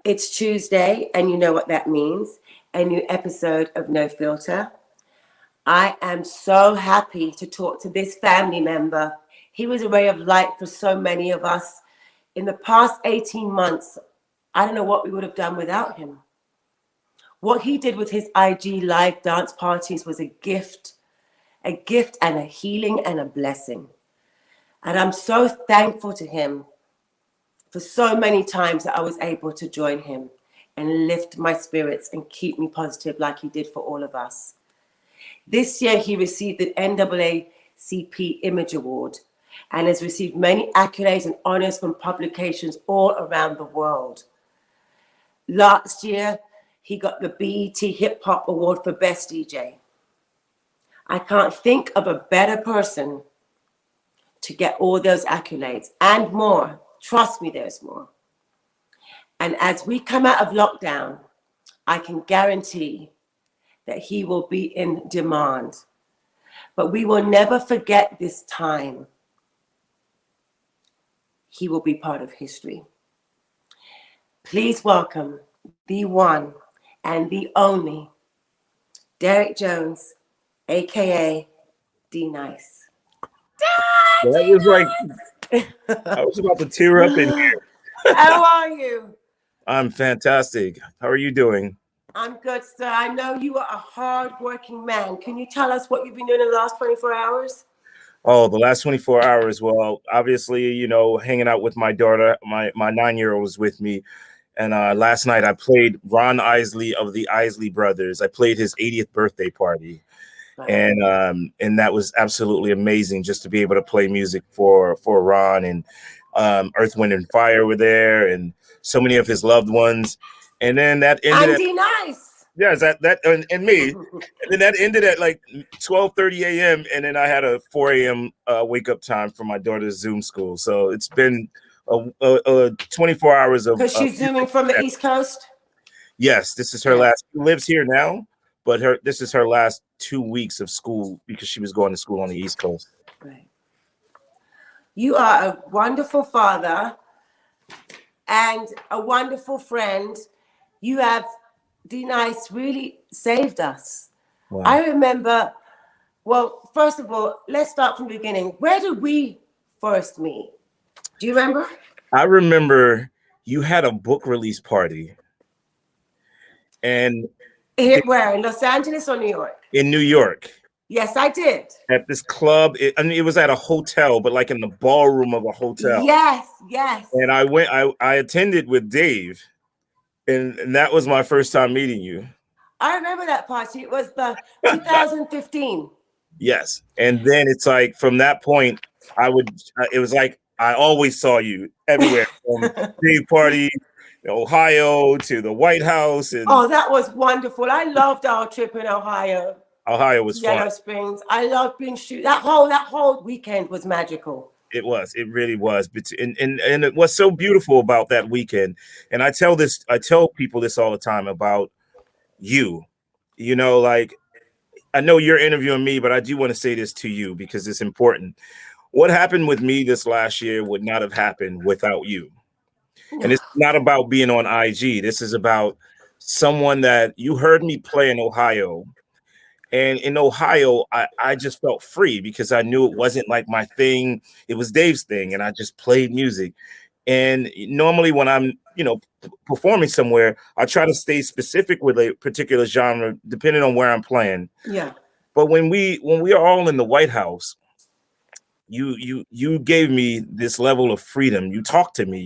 It's Tuesday, and you know what that means. A new episode of No Filter. I am so happy to talk to this family member. He was a ray of light for so many of us. In the past 18 months, I don't know what we would have done without him. What he did with his IG live dance parties was a gift and a healing and a blessing. And I'm so thankful to him for so many times that I was able to join him and lift my spirits and keep me positive like he did for all of us. This year, he received the NAACP Image Award and has received many accolades and honors from publications all around the world. Last year, he got the BET Hip Hop Award for Best DJ. I can't think of a better person to get all those accolades and more. Trust me, there's more. And as we come out of lockdown, I can guarantee that he will be in demand. But we will never forget this time. He will be part of history. Please welcome the one and the only Derek Jones, aka D-Nice. That was like, I was about to tear up in here. How are you? I'm fantastic. How are you doing? I'm good, sir. I know you are a hard-working man. Can you tell us what you've been doing in the last 24 hours? Oh, the last 24 hours. Well, obviously, you know, hanging out with my daughter. My 9-year-old was with me. And last night I played Ron Isley of the Isley Brothers. I played his 80th birthday party. Wow. And that was absolutely amazing just to be able to play music for Ron, and Earth, Wind, and Fire were there, and so many of his loved ones. And then that ended. Nice. Yeah, that and me. And then that ended at like 12:30 a.m. And then I had a 4 a.m. Wake up time for my daughter's Zoom school. So it's been 24 hours of. Because she's zooming from the East Coast. Yes, this is her last. She lives here now, but this is her last 2 weeks of school because she was going to school on the East Coast. Right. You are a wonderful father and a wonderful friend. You have, D-Nice, really saved us. Wow. I remember, well, first of all, let's start from the beginning. Where did we first meet? Do you remember? I remember you had a book release party. And where? In Los Angeles or New York? In New York. Yes, I did. At this club. It was at a hotel, but like in the ballroom of a hotel. Yes. And I attended with Dave. And that was my first time meeting you. I remember that party. It was the 2015. Yes. And then it's like from that point, it was like I always saw you everywhere. From Dave party, Ohio to the White House. And oh, that was wonderful. I loved our trip in Ohio. Ohio was fun. Yellow Springs. I loved being that whole weekend was magical. It was. It really was. And it was so beautiful about that weekend. And I tell people this all the time about you. You know, like, I know you're interviewing me, but I do want to say this to you because it's important. What happened with me this last year would not have happened without you. And it's not about being on IG. This is about someone that you heard me play in Ohio. And in Ohio, I just felt free because I knew it wasn't like my thing. It was Dave's thing, and I just played music. And normally when I'm, performing somewhere, I try to stay specific with a particular genre, depending on where I'm playing. Yeah. But when we are all in the White House, you gave me this level of freedom. You talked to me.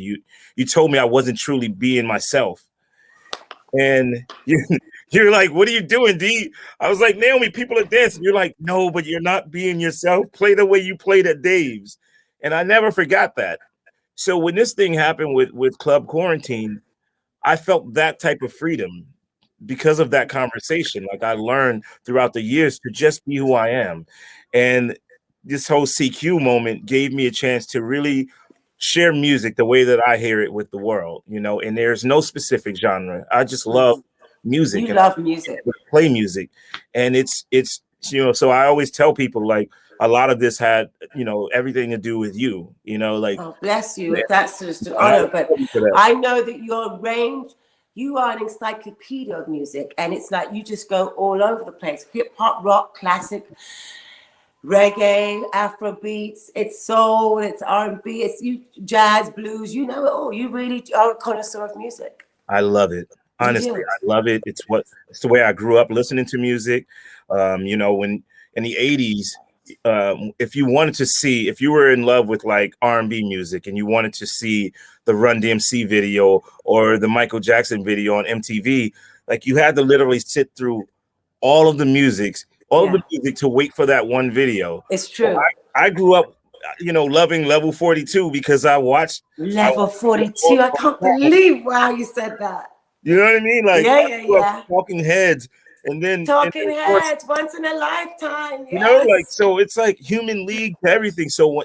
You told me I wasn't truly being myself. And you're like, what are you doing, D? I was like, Naomi, people are dancing. You're like, no, but you're not being yourself. Play the way you played at Dave's. And I never forgot that. So when this thing happened with Club Quarantine, I felt that type of freedom because of that conversation. Like I learned throughout the years to just be who I am. And this whole CQ moment gave me a chance to really share music the way that I hear it with the world, and there's no specific genre. I just love music. You love music. Play music. And it's so I always tell people like a lot of this had, everything to do with you, like. Oh, bless you. Yeah. That's just an honor. But I know that your range, you are an encyclopedia of music, and it's like you just go all over the place. Hip hop, rock, classic, reggae, Afro beats, it's soul, it's R&B, it's jazz, blues, you know it all. You really are a connoisseur of music. I love it. Honestly, I love it. It's the way I grew up listening to music. You know, when in the 80s, if you were in love with like R&B music and you wanted to see the Run DMC video or the Michael Jackson video on MTV, like you had to literally sit through all of the music to wait for that one video. It's true. So I grew up, you know, loving Level 42 because I watched Level 42. I can't believe you said that. You know what I mean? Like, yeah. Talking Heads, and then Talking Heads, once in a lifetime. Yes. You know, like, so it's like Human League to everything. So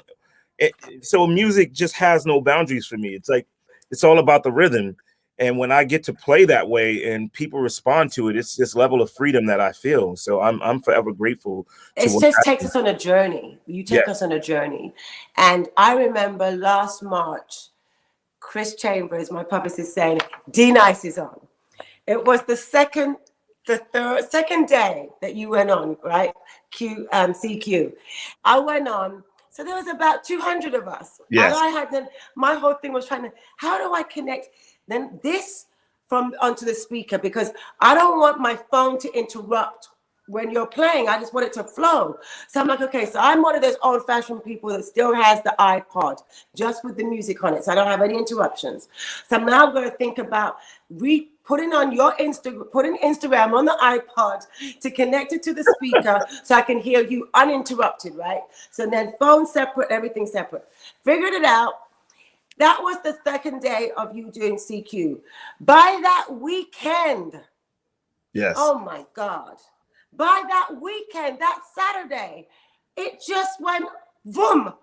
so music just has no boundaries for me. It's like it's all about the rhythm, and when I get to play that way and people respond to it, it's this level of freedom that I feel. So I'm forever grateful. It just takes us on a journey. You take us on a journey, and I remember last March, Chris Chambers, my publicist, saying D-Nice is on. It was the second day that you went on, right? CQ. I went on, so there was about 200 of us. Yes. And my whole thing was how do I connect then this onto the speaker, because I don't want my phone to interrupt when you're playing. I just want it to flow. So I'm like, okay, so I'm one of those old-fashioned people that still has the iPod just with the music on it, so I don't have any interruptions. So I'm now going to think about putting Instagram on the iPod to connect it to the speaker so I can hear you uninterrupted, right? So then phone separate, everything separate. Figured it out. That was the second day of you doing CQ. By that weekend, yes. Oh my God. By that weekend, that Saturday, it just went boom.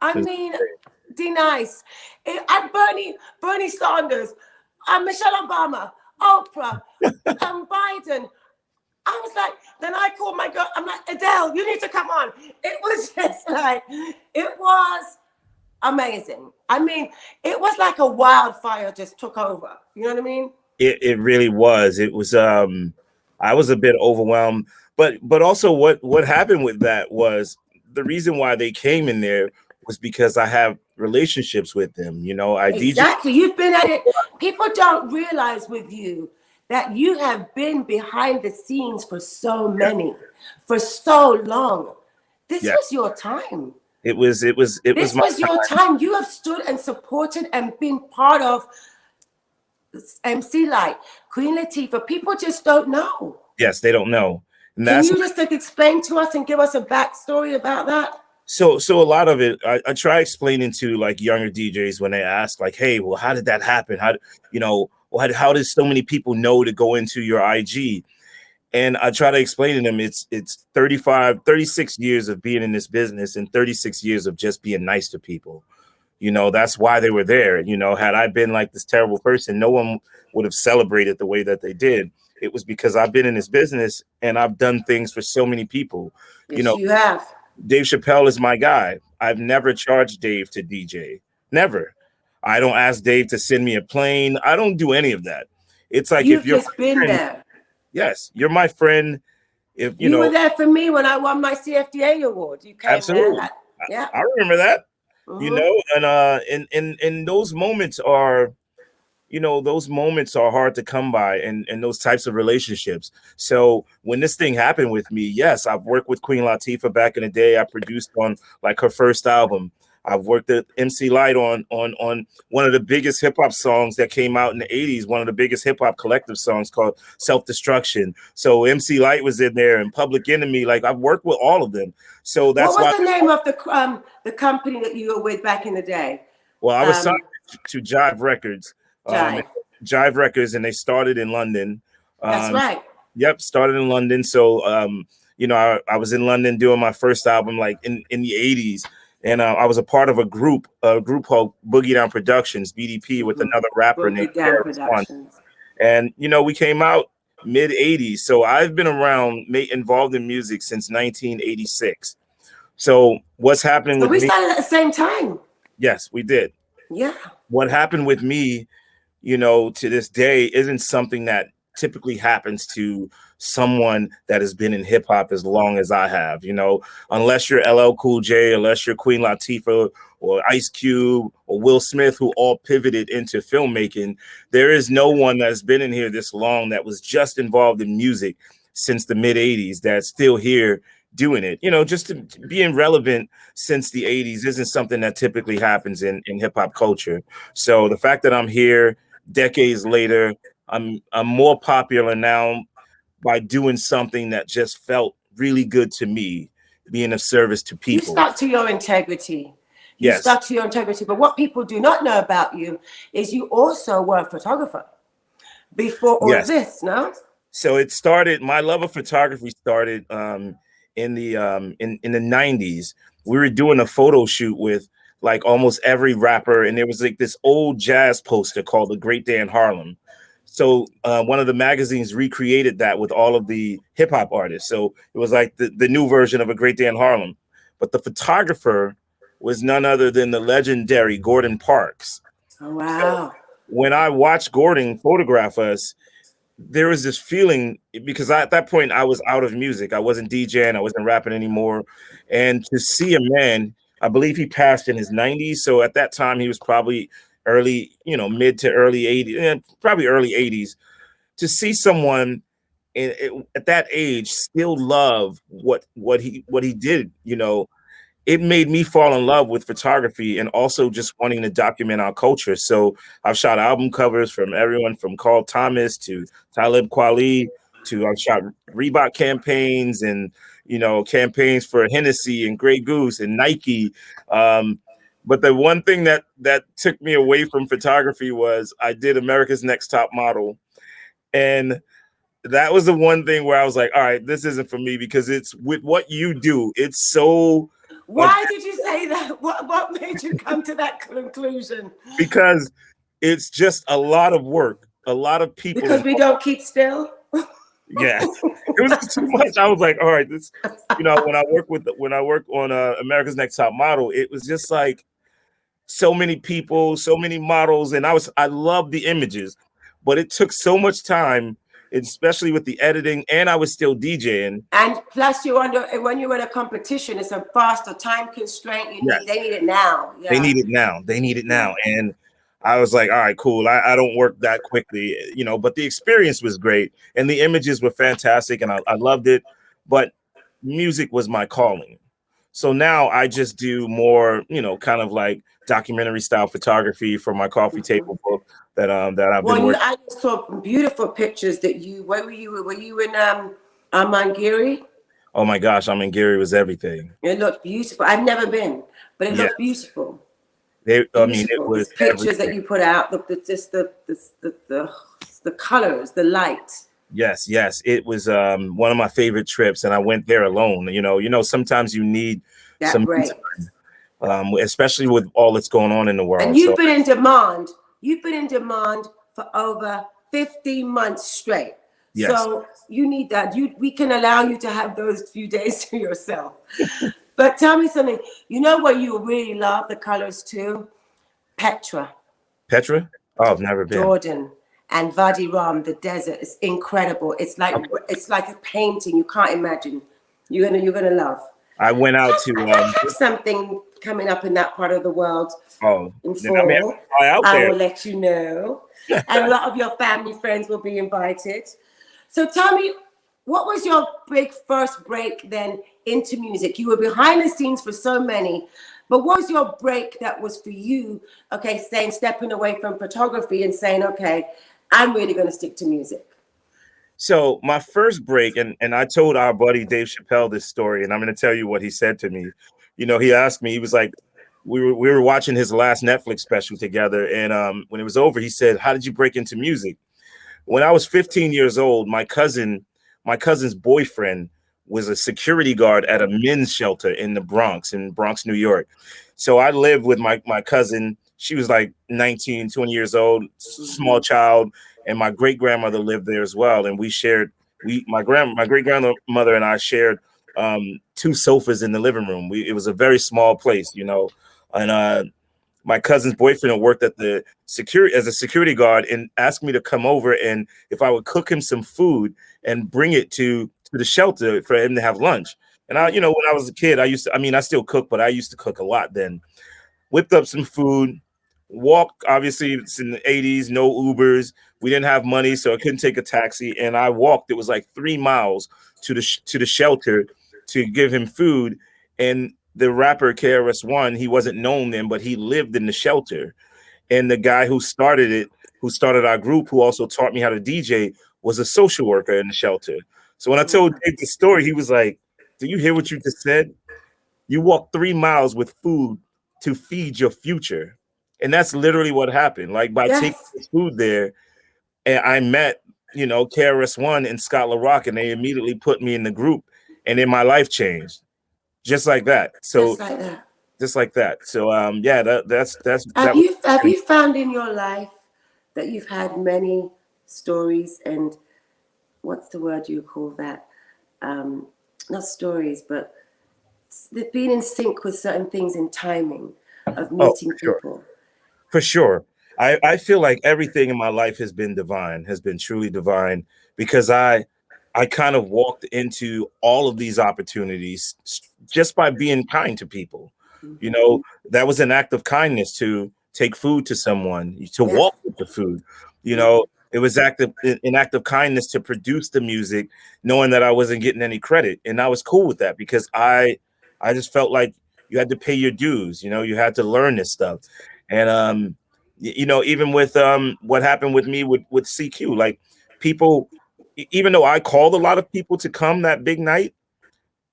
I mean, D-Nice, Bernie Sanders, Michelle Obama, Oprah, Biden. I was like, then I called my girl. I'm like, Adele, you need to come on. It was just like, it was amazing. I mean, it was like a wildfire just took over. You know what I mean? It really was. It was. I was a bit overwhelmed, but also what happened with that was the reason why they came in there was because I have relationships with them. You know, exactly. You've been at it. People don't realize with you that you have been behind the scenes for so so long. This was your time. It was your time. You have stood and supported and been part of MC Light, Queen Latifah. People just don't know. Yes, they don't know. And can you just explain to us and give us a backstory about that? So a lot of it, I try explaining to like younger DJs when they ask, like, hey, well, how did that happen? How did so many people know to go into your IG? And I try to explain to them it's 36 years of being in this business and 36 years of just being nice to people. You know, that's why they were there. You know, had I been like this terrible person, no one would have celebrated the way that they did. It was because I've been in this business and I've done things for so many people. Yes, you know, you have. Dave Chappelle is my guy. I've never charged Dave to DJ. Never. I don't ask Dave to send me a plane. I don't do any of that. It's like if you're just been there. Yes, you're my friend. If you were there for me when I won my CFDA award. You came absolutely. There. Yeah, I remember that. Mm-hmm. You know, and those moments are, you know, those moments are hard to come by, and those types of relationships. So when this thing happened with me, yes, I've worked with Queen Latifah back in the day. I produced on like her first album. I've worked at MC Light on one of the biggest hip hop songs that came out in the 80s, one of the biggest hip hop collective songs called Self Destruction. So MC Light was in there and Public Enemy. Like I've worked with all of them. So that's what was the name of the company that you were with back in the day? Well, I was signed to Jive Records. Jive Records, and they started in London. That's right. Yep, started in London. So you know, I was in London doing my first album like in the 80s. And I was a part of a group called Boogie Down Productions, BDP, with another rapper named Paris One. And, you know, we came out mid 80s. So I've been around, involved in music since 1986. So what's happening with me? We started at the same time. Yes, we did. Yeah. What happened with me, to this day isn't something that typically happens to someone that has been in hip hop as long as I have, unless you're LL Cool J, unless you're Queen Latifah or Ice Cube or Will Smith, who all pivoted into filmmaking. There is no one that's been in here this long that was just involved in music since the mid 80s that's still here doing it. Just to being relevant since the 80s isn't something that typically happens in hip hop culture. So the fact that I'm here decades later, I'm more popular now by doing something that just felt really good to me, being of service to people. You stuck to your integrity. Yes. Stuck to your integrity. But what people do not know about you is you also were a photographer before all of this, no? So it started, my love of photography started in the 90s. We were doing a photo shoot with like almost every rapper, and there was like this old jazz poster called The Great Day in Harlem. So one of the magazines recreated that with all of the hip hop artists. So it was like the new version of A Great Day in Harlem. But the photographer was none other than the legendary Gordon Parks. Oh, wow. So when I watched Gordon photograph us, there was this feeling, because at that point I was out of music. I wasn't DJing, I wasn't rapping anymore. And to see a man, I believe he passed in his 90s. So at that time he was probably early, mid to early 80s, probably early 80s. To see someone at that age still love what he did, it made me fall in love with photography and also just wanting to document our culture. So I've shot album covers from everyone from Carl Thomas to Talib Kweli to I've shot Reebok campaigns and, campaigns for Hennessy and Grey Goose and Nike. But the one thing that took me away from photography was I did America's Next Top Model. And that was the one thing where I was like, all right, this isn't for me, because it's with what you do. It's so... Why did you say that? What made you come to that conclusion? Because it's just a lot of work, a lot of people. Because we don't keep still? Yeah, it was too much. I was like, all right, this, when I work on America's Next Top Model, it was just like so many people, so many models, and I love the images, but it took so much time, especially with the editing, and I was still DJing. And plus, when you're in a competition, it's a faster time constraint. They need it now. Yeah. They need it now. And I was like, all right, cool. I don't work that quickly, but the experience was great, and the images were fantastic, and I loved it. But music was my calling. So now I just do more, kind of like documentary style photography for my coffee table book that I've been working. I saw beautiful pictures that where were you in Mangiri? Oh my gosh, Mangiri was everything. It looked beautiful. I've never been, but it looked beautiful. It was pictures everything that you put out, the colors, the light. Yes, it was one of my favorite trips, and I went there alone. Sometimes you need some time, especially with all that's going on in the world. And you've been in demand. You've been in demand for over 15 months straight. Yes. So you need that. We can allow you to have those few days to yourself. But tell me something. You know what you really love the colors too? Petra? Oh, I've never been. Jordan and Wadi Rum, the desert is incredible. It's like a painting. You can't imagine. You're gonna love. I went out to I have something coming up in that part of the world. Oh, in fall. I will let you know. And a lot of your family friends will be invited. So tell me, what was your first break then into music? You were behind the scenes for so many, but what was your break that was for you? Okay, stepping away from photography and saying, okay, I'm really going to stick to music. So my first break, and I told our buddy Dave Chappelle this story, and I'm going to tell you what he said to me. He asked me, he was like, we were watching his last Netflix special together, and when it was over, he said, how did you break into music? When I was 15 years old, my cousin's boyfriend was a security guard at a men's shelter in Bronx, New York. So I lived with my cousin. She was like 19, 20 years old, small child. And my great grandmother lived there as well. And my great grandmother and I shared 2 sofas in the living room. It was a very small place, And my cousin's boyfriend worked at the security as a security guard and asked me to come over and if I would cook him some food and bring it to the shelter for him to have lunch. And I, when I was a kid, I still cook, but I used to cook a lot then. Whipped up some food, walked, obviously it's in the 80s, no Ubers. We didn't have money, so I couldn't take a taxi. And I walked, it was like 3 miles to the shelter to give him food. And the rapper KRS-One, he wasn't known then, but he lived in the shelter. And the guy who started our group, who also taught me how to DJ, was a social worker in the shelter. So when I told Dave the story, he was like, "Do you hear what you just said? You walked 3 miles with food to feed your future." And that's literally what happened. Like by taking this food there, and I met, KRS-One and Scott LaRock, and they immediately put me in the group, and then my life changed. Just like that. So just like that. So that's have you found in your life that you've had many stories and what's the word you call that? Not stories, but being in sync with certain things in timing of meeting people. For sure. I feel like everything in my life has been divine, has been truly divine, because I kind of walked into all of these opportunities just by being kind to people. Mm-hmm. That was an act of kindness to take food to someone, to walk with the food. It was an act of kindness to produce the music, knowing that I wasn't getting any credit. And I was cool with that because I just felt like you had to pay your dues. You had to learn this stuff. And, even with what happened with me with CQ, like people, even though I called a lot of people to come that big night,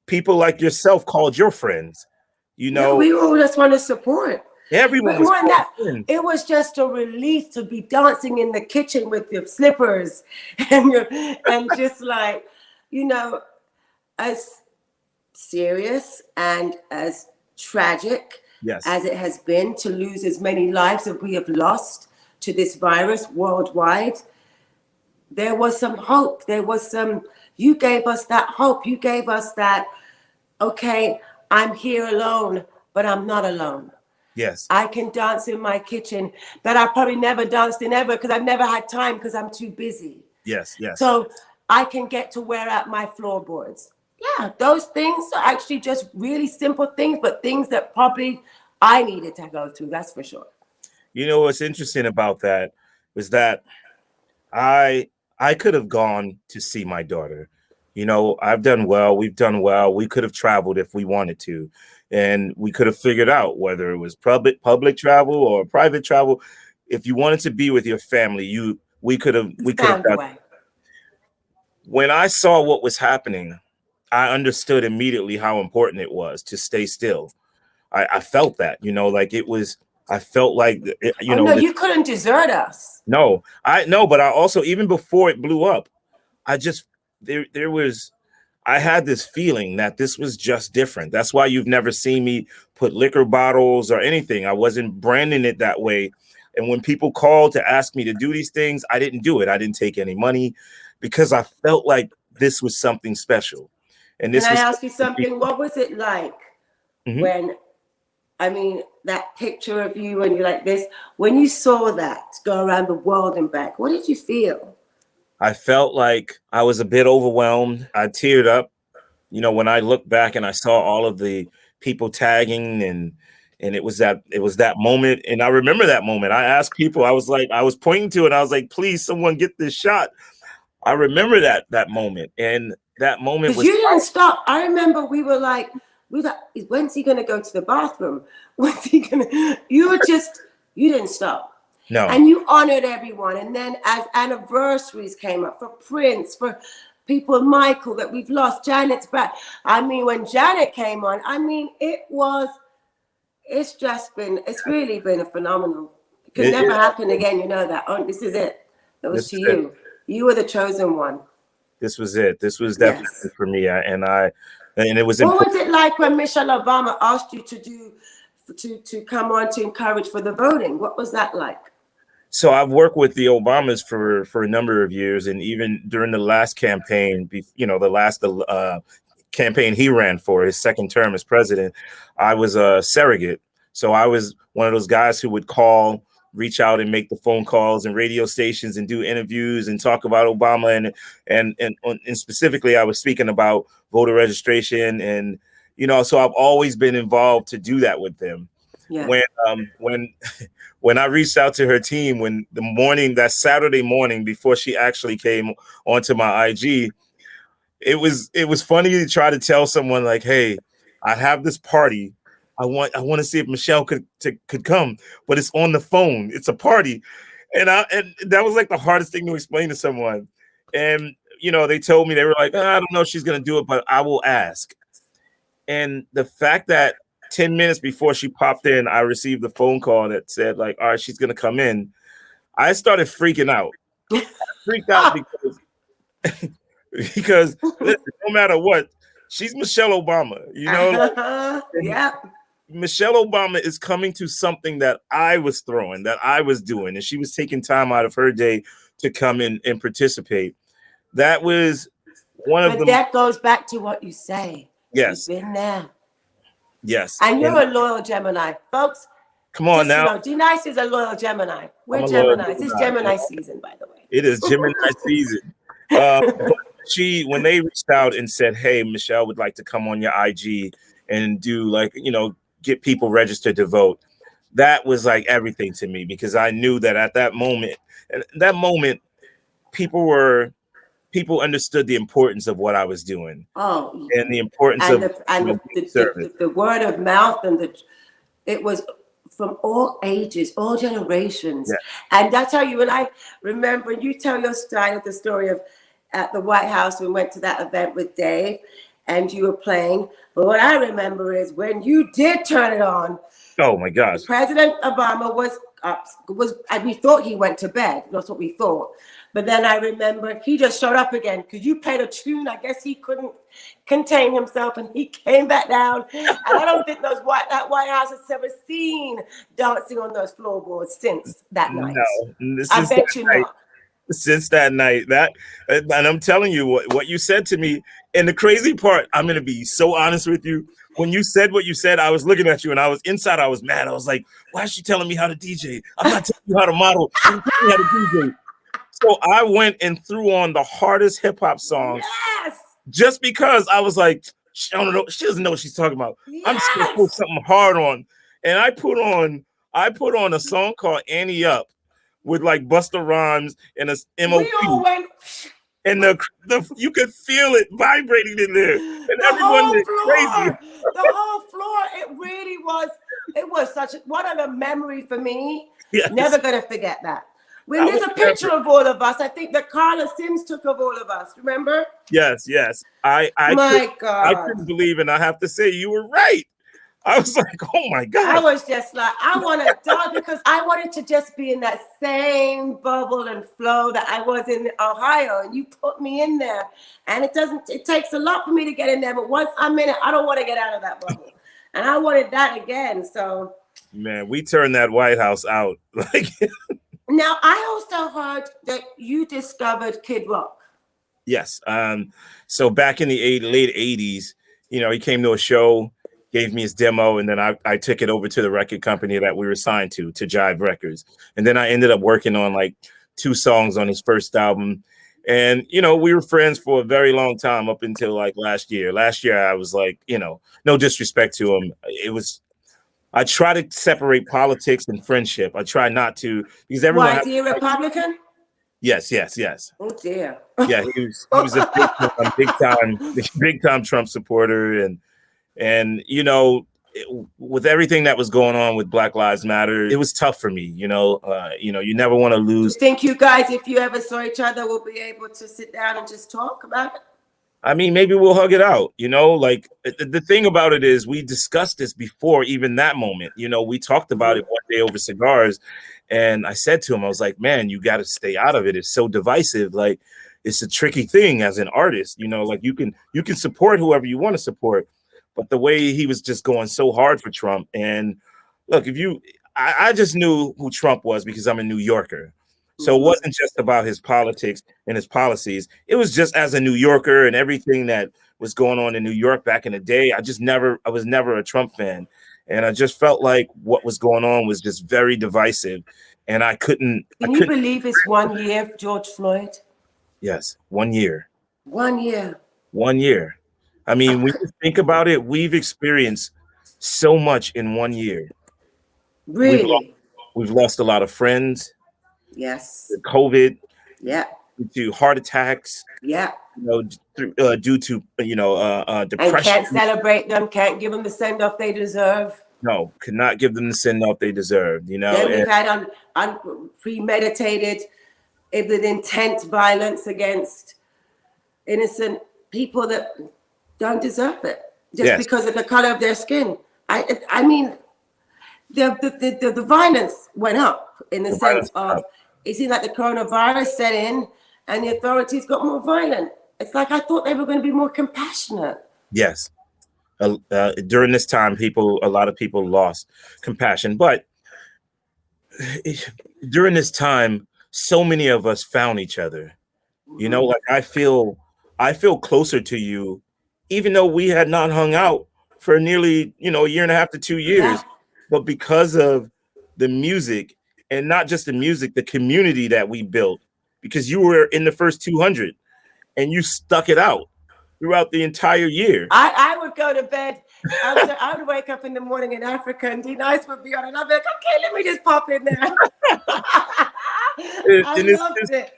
people like yourself called your friends. We all just want to support. Everyone was more than that, it was just a relief to be dancing in the kitchen with your slippers and just like, as serious and as tragic as it has been to lose as many lives as we have lost to this virus worldwide. There was some hope. You gave us that hope. You gave us that, okay, I'm here alone, but I'm not alone. Yes. I can dance in my kitchen that I probably never danced in ever because I've never had time because I'm too busy. Yes. So I can get to wear out my floorboards. Yeah, those things are actually just really simple things, but things that probably I needed to go through, that's for sure. What's interesting about that was that I could have gone to see my daughter. I've done well. We've done well. We could have traveled if we wanted to. And we could have figured out whether it was public travel or private travel. If you wanted to be with your family, we could have done it. When I saw what was happening, I understood immediately how important it was to stay still. I felt that, I felt like, no, you couldn't desert us. No, but I also, even before it blew up, I had this feeling that this was just different. That's why you've never seen me put liquor bottles or anything. I wasn't branding it that way. And when people called to ask me to do these things, I didn't do it. I didn't take any money because I felt like this was something special. And Can I ask you something? What was it like when, that picture of you and you're like this, when you saw that go around the world and back, what did you feel? I felt like I was a bit overwhelmed. I teared up, when I looked back and I saw all of the people tagging and it was that moment. And I remember that moment. I asked people, I was pointing to it. I was like, please, someone get this shot. I remember that moment. And that moment was, you didn't stop. I remember we were like, when's he going to go to the bathroom? When's he going to, you didn't stop. No. And you honored everyone. And then as anniversaries came up for Prince, for people, Michael, that we've lost, Janet's back. When Janet came on, it's really been a phenomenal. It could never happen again. You know that. Oh, this is it. That was to you. You were the chosen one. This was it. This was definitely for me. And it was. What was it like when Michelle Obama asked you to come on to encourage for the voting? What was that like? So I've worked with the Obamas for a number of years, and even during the last campaign, campaign he ran for his second term as president, I was a surrogate So I was one of those guys who would call, reach out and make the phone calls and radio stations and do interviews and talk about Obama. And specifically, I was speaking about voter registration. And, so I've always been involved to do that with them. Yeah. When I reached out to her team, when that Saturday morning before she actually came onto my IG, it was funny to try to tell someone like, hey, I have this party. I want to see if Michelle could come, but it's on the phone. It's a party. And that was like the hardest thing to explain to someone. And, they told me, they were like, I don't know if she's going to do it, but I will ask. And the fact that 10 minutes before she popped in, I received a phone call that said like, all right, she's going to come in. I started freaking out. I freaked out because listen, no matter what, she's Michelle Obama, Yeah. Michelle Obama is coming to something that I was throwing, that I was doing, and she was taking time out of her day to come in and participate. That was one of the. That goes back to what you say. Yes. You've been there. Yes. And you're a loyal Gemini, folks. Come on now. D-Nice is a loyal Gemini. We're Gemini. It's Gemini season, by the way. It is Gemini season. When they reached out and said, hey, Michelle would like to come on your IG and do get people registered to vote. That was like everything to me, because I knew that at that moment, people understood the importance of what I was doing. Oh, and the importance of the word of mouth, and it was from all ages, all generations. Yeah. And that's how you and I remember. You tell your the story of at the White House. We went to that event with Dave, and you were playing. But what I remember is when you did turn it on. Oh my gosh! President Obama was, and we thought he went to bed. That's what we thought. But then I remember he just showed up again because you played a tune. I guess he couldn't contain himself, and he came back down. And I don't think that White House has ever seen dancing on those floorboards since that night. No, I bet you not. Since that night, and I'm telling you what you said to me. And the crazy part, I'm going to be so honest with you. When you said what you said, I was looking at you, and I was mad. I was like, why is she telling me how to DJ? I'm not telling you how to model. I'm telling you how to DJ. So I went and threw on the hardest hip hop song, just because I was like, I don't know, she doesn't know what she's talking about. Yes. I'm just gonna put something hard on, and I put on a song called "Annie Up" with like Busta Rhymes and a MOP. And you could feel it vibrating in there, and everyone went crazy. The whole floor, it really was. It was what a memory for me. Yes. Never gonna forget that. When there's a picture of all of us, I think that Carla Sims took of all of us. Remember? Yes. I couldn't believe it. And I have to say, you were right. I was like, oh my God. I was just like, I want to die, because I wanted to just be in that same bubble and flow that I was in Ohio. And you put me in there. And it takes a lot for me to get in there. But once I'm in it, I don't want to get out of that bubble. And I wanted that again. So, man, we turned that White House out. Now, I also heard that you discovered Kid Rock. Yes. So back in the late 80s, he came to a show, gave me his demo, and then I took it over to the record company that we were signed to Jive Records. And then I ended up working on like 2 songs on his first album. And, we were friends for a very long time up until like last year. Last year, I was like, no disrespect to him. I try to separate politics and friendship. I try not to, because everyone. Why, is he a Republican? Yes. Oh dear. Yeah, he was a big time Trump supporter, and with everything that was going on with Black Lives Matter, it was tough for me. You never want to lose. Do you think you guys, if you ever saw each other, will be able to sit down and just talk about it? I mean, maybe we'll hug it out, like the thing about it is we discussed this before even that moment. We talked about it one day over cigars, and I said to him, I was like, man, you got to stay out of it. It's so divisive. Like, it's a tricky thing as an artist, like you can support whoever you want to support, but the way he was just going so hard for Trump. And look, I just knew who Trump was because I'm a New Yorker. So it wasn't just about his politics and his policies. It was just as a New Yorker and everything that was going on in New York back in the day. I was never a Trump fan. And I just felt like what was going on was just very divisive. And I couldn't. Can you believe it's 1 year of George Floyd? Yes, 1 year. 1 year. 1 year. I mean, when you think about it, we've experienced so much in 1 year. Really? We've lost a lot of friends. Yes. COVID. Yeah. To heart attacks. Yeah. Due to depression. And can't celebrate them. Can't give them the send off they deserve. No, could not give them the send off they deserved. Then we've had premeditated, with intent violence against innocent people that don't deserve it just because of the color of their skin. I mean, the violence went up in the sense of it seemed like the coronavirus set in and the authorities got more violent. It's like I thought they were going to be more compassionate. Yes. During this time, a lot of people lost compassion. But during this time, so many of us found each other. Like I feel closer to you, even though we had not hung out for nearly, a year and a half to 2 years. Yeah. But because of the music, and not just the music, the community that we built, because you were in the first 200 and you stuck it out throughout the entire year. I would go to bed. I would wake up in the morning in Africa and D-Nice would be on, and I'd be like, okay, let me just pop in there. I loved it.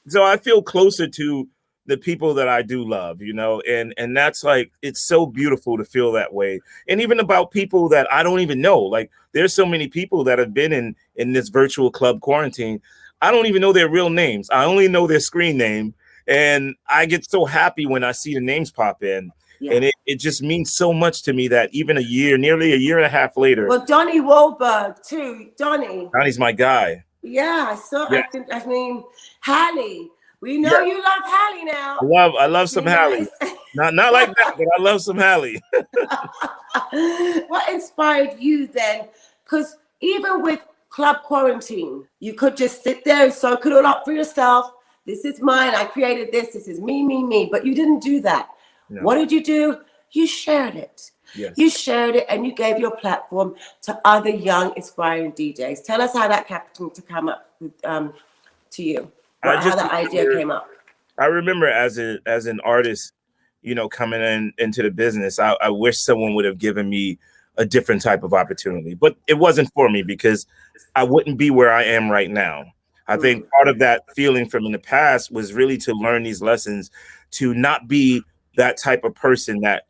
So I feel closer to the people that I do love, and that's like, it's so beautiful to feel that way. And even about people that I don't even know, like there's so many people that have been in this virtual club quarantine. I don't even know their real names. I only know their screen name. And I get so happy when I see the names pop in. Yeah. And it just means so much to me that even nearly a year and a half later. Well, Donnie Wahlberg too. Donnie's my guy. Yeah, I saw. Yeah. I mean, Halle. We know you love Halle now. I love some Halle. Not like that, but I love some Halle. What inspired you then? Because even with club quarantine, you could just sit there and soak it all up for yourself. This is mine. I created this. This is me. But you didn't do that. No. What did you do? You shared it. Yes. You shared it and you gave your platform to other young, inspiring DJs. Tell us how that happened to come up with, to you. How the idea came up. I remember as an artist, coming into the business, I wish someone would have given me a different type of opportunity. But it wasn't for me because I wouldn't be where I am right now. I think part of that feeling from in the past was really to learn these lessons, to not be that type of person that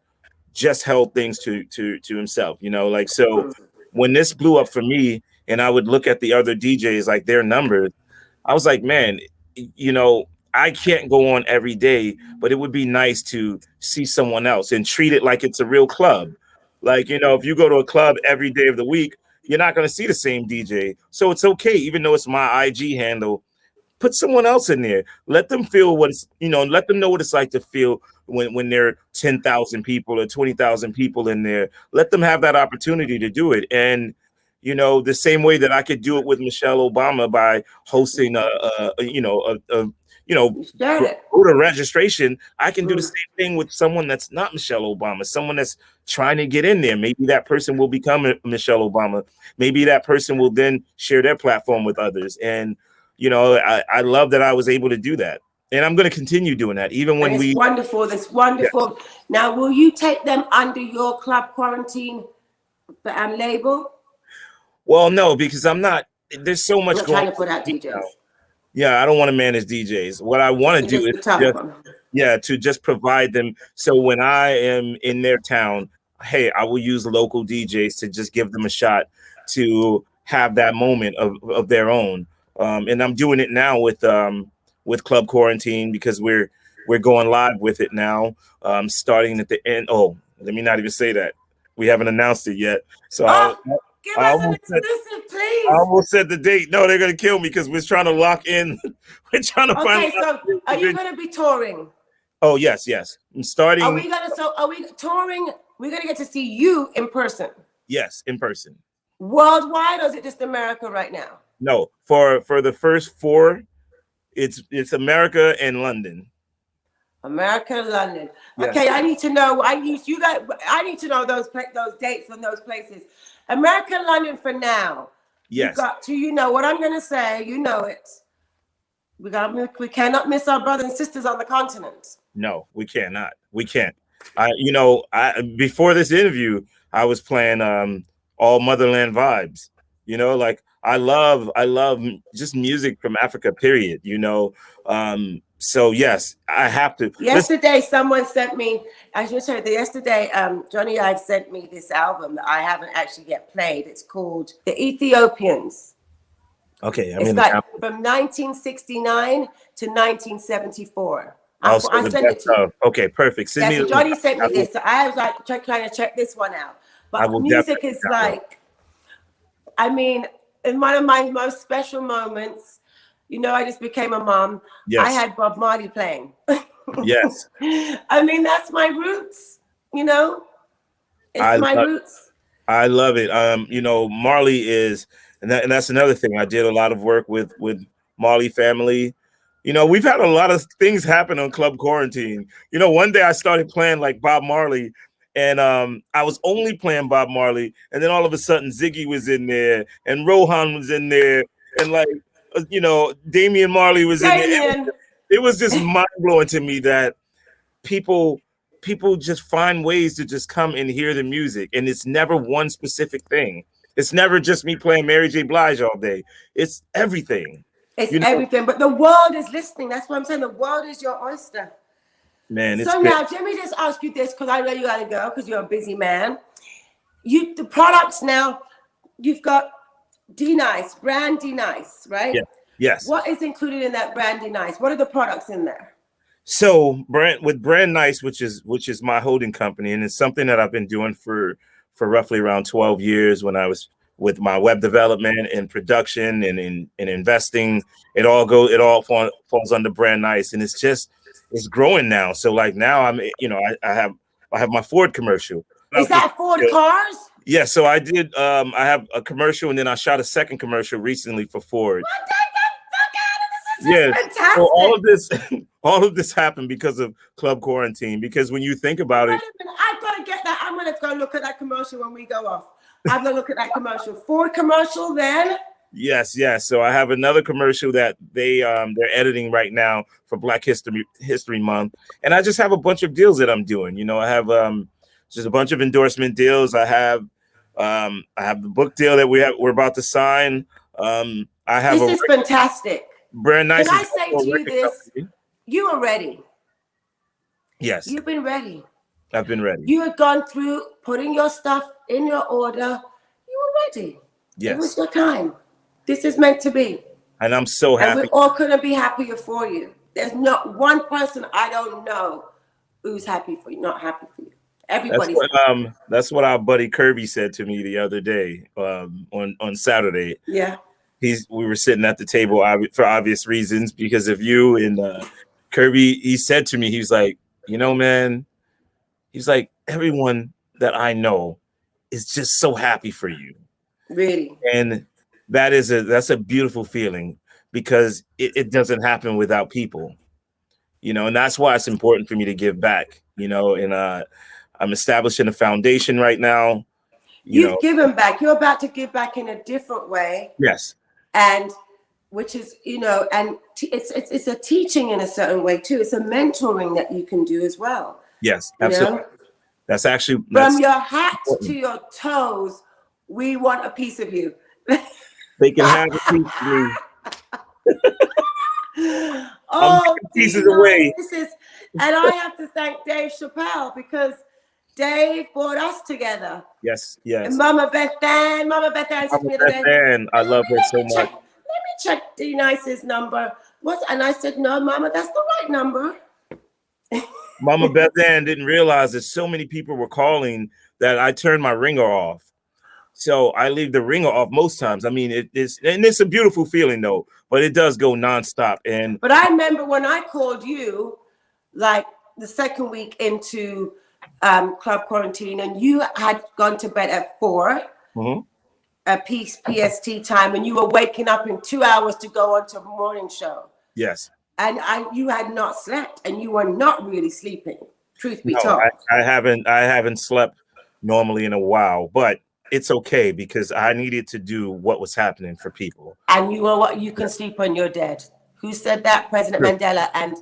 just held things to himself, so when this blew up for me and I would look at the other DJs, like their numbers, I was like, man, I can't go on every day, but it would be nice to see someone else and treat it like it's a real club. Like, if you go to a club every day of the week, you're not going to see the same DJ. So it's okay. Even though it's my IG handle, put someone else in there. Let them feel let them know what it's like to feel when there are 10,000 people or 20,000 people in there. Let them have that opportunity to do it. And, the same way that I could do it with Michelle Obama by hosting voter registration, I can do the same thing with someone that's not Michelle Obama, someone that's trying to get in there. Maybe that person will become a Michelle Obama. Maybe that person will then share their platform with others. And, I love that I was able to do that. And I'm going to continue doing that, even when it's wonderful. That's wonderful. Yeah. Now, will you take them under your club quarantine label? Well, no, because I'm not. There's so much going trying to put out DJs. Yeah, I don't want to manage DJs. What I want to do is to just provide them. So when I am in their town, hey, I will use local DJs to just give them a shot to have that moment of their own. And I'm doing it now with Club Quarantine because we're going live with it now, starting at the end. Oh, let me not even say that. We haven't announced it yet. So give us an exclusive, please. I almost said the date. No, they're going to kill me because we're trying to lock in. We're trying to find. Okay, so are you going to be touring? Oh, yes. I'm starting. Are we touring? We're going to get to see you in person. Yes, in person. Worldwide, or is it just America right now? No, for the first 4, it's America and London. America, London. Yes. Okay, I need to know. I need to know those dates and those places. American London for now. Yes. You got to, you know what I'm going to say. You know it. We cannot miss our brothers and sisters on the continent. No, we cannot. We can't. Before this interview, I was playing all Motherland vibes. You know, like I love just music from Africa, period. You know, so yes, I have to. Yesterday, someone sent me. I should tell you that yesterday, Johnny Ive sent me this album that I haven't actually yet played. It's called The Ethiopians. Okay, it's like from 1969 to 1974. I sent it to you. Okay, perfect. So Johnny sent me this. So I was like trying to check this one out. But music is like, I mean, in one of my most special moments, you know, I just became a mom. Yes. I had Bob Marley playing. Yes. I mean, that's my roots, you know? It's my roots. I love it. You know, Marley is, and that's another thing. I did a lot of work with Marley family. You know, we've had a lot of things happen on Club Quarantine. You know, one day I started playing like Bob Marley, and I was only playing Bob Marley, and then all of a sudden Ziggy was in there, and Rohan was in there, and like, you know, Damian Marley was in there. It was just mind blowing to me that people just find ways to just come and hear the music, and it's never one specific thing. It's never just me playing Mary J. Blige all day. It's everything. It's everything, but the world is listening. That's what I'm saying. The world is your oyster. Man, so now, let me just ask you this, because I know you got to go because you're a busy man. The products now, you've got D-Nice, brand D-Nice, right? Yeah. Yes. What is included in that brand D-Nice? What are the products in there? So Brand Nice, which is my holding company, and it's something that I've been doing for roughly around 12 years when I was with my web development and production and in investing. It all falls under Brand Nice, and it's growing now. So like now I have my Ford commercial. Is that Ford cars? Yeah, so I did I have a commercial, and then I shot a second commercial recently for Ford. Yeah, fantastic. So all of this happened because of Club Quarantine. Because when you think about it, I've got to get that. I'm gonna go look at that commercial when we go off. I'm gonna look at that commercial. Ford commercial, then. Yes. So I have another commercial that they're editing right now for Black History Month, and I just have a bunch of deals that I'm doing. You know, I have just a bunch of endorsement deals. I have the book deal that we're about to sign. This is fantastic. Brand Nice. Can I say to you this? Company. You are ready. Yes. You've been ready. I've been ready. You had gone through putting your stuff in your order. You were ready. Yes. It was your time. This is meant to be. And I'm so happy. And we all couldn't be happier for you. There's not one person I don't know who's happy for you, not happy for you. Everybody's that's what our buddy Kirby said to me the other day on Saturday. Yeah. We were sitting at the table for obvious reasons because of you, and Kirby, he said to me, he's like, you know, man, he's like, everyone that I know is just so happy for you. Really? And that's a beautiful feeling because it doesn't happen without people, you know, and that's why it's important for me to give back, you know, and I'm establishing a foundation right now. You've given back. You're about to give back in a different way. Yes. And which is, you know, and it's a teaching in a certain way too. It's a mentoring that you can do as well. Yes, absolutely. Know? That's actually from your hat to your toes. We want a piece of you. They can have a piece of me. Oh, pieces away. And I have to thank Dave Chappelle because Dave brought us together. Yes. And Mama Beth Ann I love her so much. Let me check D-Nice's number. And I said, no, Mama, that's the right number. Mama Beth Ann didn't realize that so many people were calling that I turned my ringer off. So I leave the ringer off most times. I mean, it's a beautiful feeling though, but it does go nonstop. But I remember when I called you, like the second week into Club Quarantine, and you had gone to bed at 4 PST time, and you were waking up in 2 hours to go on to a morning show. Yes. And you had not slept, and you were not really sleeping. Truth be told, I haven't slept normally in a while, but it's okay because I needed to do what was happening for people. And you know what? You can sleep when you're dead. Who said that? President Mandela. And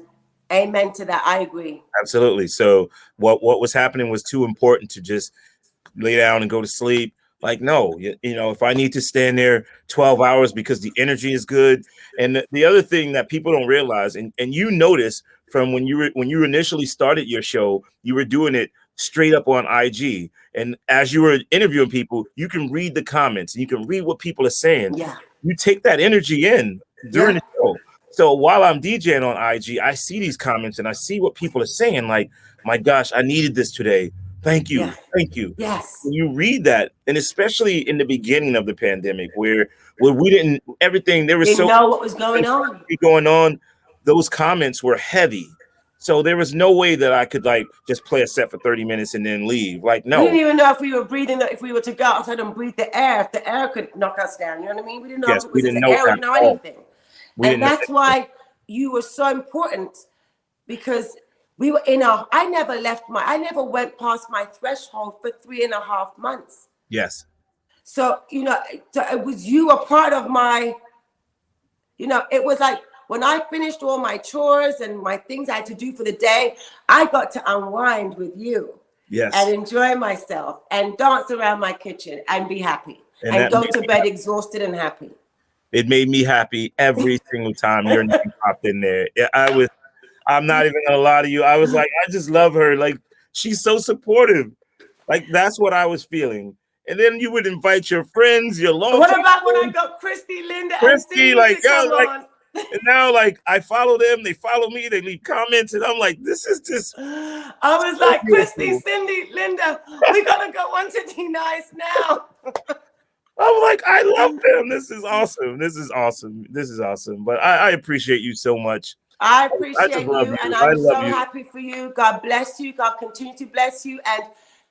amen to that. I agree. Absolutely. So what was happening was too important to just lay down and go to sleep. Like, no, you know, if I need to stand there 12 hours because the energy is good. And the other thing that people don't realize, and you notice from when you initially started your show, you were doing it straight up on IG. And as you were interviewing people, you can read the comments and you can read what people are saying. Yeah. You take that energy in during the show. So while I'm DJing on IG, I see these comments and I see what people are saying. Like, my gosh, I needed this today. Thank you. Yeah. Thank you. Yes. When you read that, and especially in the beginning of the pandemic, where we didn't everything, there was Didn't so know what was going on. Those comments were heavy. So there was no way that I could like just play a set for 30 minutes and then leave. Like, no. We didn't even know if we were breathing, if we were to go outside and breathe the air, if the air could knock us down. You know what I mean? We didn't know if it was the air, we didn't know anything. And that's why you were so important, because we were I never went past my threshold for 3.5 months. Yes. So, you know, it was you a part of my, you know, it was like when I finished all my chores and my things I had to do for the day, I got to unwind with you. Yes. And enjoy myself and dance around my kitchen and be happy and go to bed exhausted and happy. It made me happy every single time your name popped in there. I'm not even gonna lie to you. I was like, I just love her. Like, she's so supportive. Like, that's what I was feeling. And then you would invite your friends, your long. What about when I got Christy, Linda, Christy, and like, come on. and now, like, I follow them, they follow me, they leave comments, and I'm like, this is just. I was like, Christy, Cindy, Linda, we gotta go on to D-Nice now. I'm like, I love them. This is awesome. This is awesome. This is awesome. But I appreciate you so much. I appreciate you, and I'm so happy for you. God bless you. God continue to bless you, and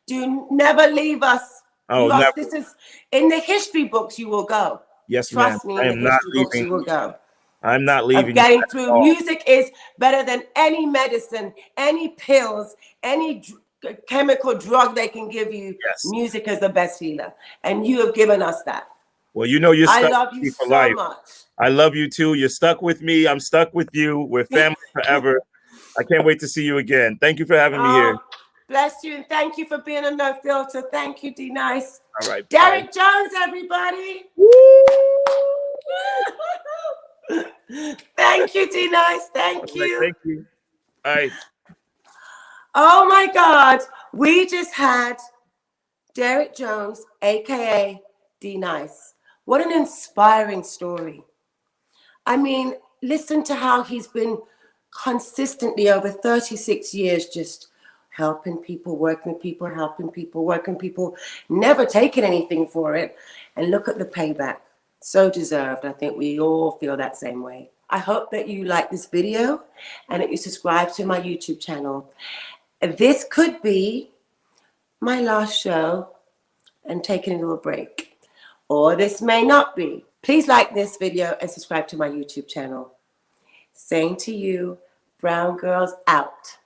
do never leave us. Oh, never. This is in the history books. You will go. Yes, trust ma'am. me. In the history books, you will go. I'm not leaving. Of getting through. Music is better than any medicine, any pills, any chemical drug they can give you. Yes. Music is the best healer, and you have given us that. Well, you know, you're stuck I love with me you for so life. much. I love you too. You're stuck with me. I'm stuck with you. We're family forever. I can't wait to see you again. Thank you for having me here. Bless you, and thank you for being on No Filter. Thank you, D-Nice. All right. Derek Jones, everybody. Thank you, D-Nice. Thank you. Thank you. All right. Oh my God. We just had Derek Jones, aka D-Nice. What an inspiring story. I mean, listen to how he's been consistently over 36 years just helping people, working with people, helping people, working people, never taking anything for it. And look at the payback. So deserved. I think we all feel that same way. I hope that you like this video and that you subscribe to my YouTube channel. This could be my last show and taking a little break, or this may not be. Please like this video and subscribe to my YouTube channel. Saying to you, brown girls out.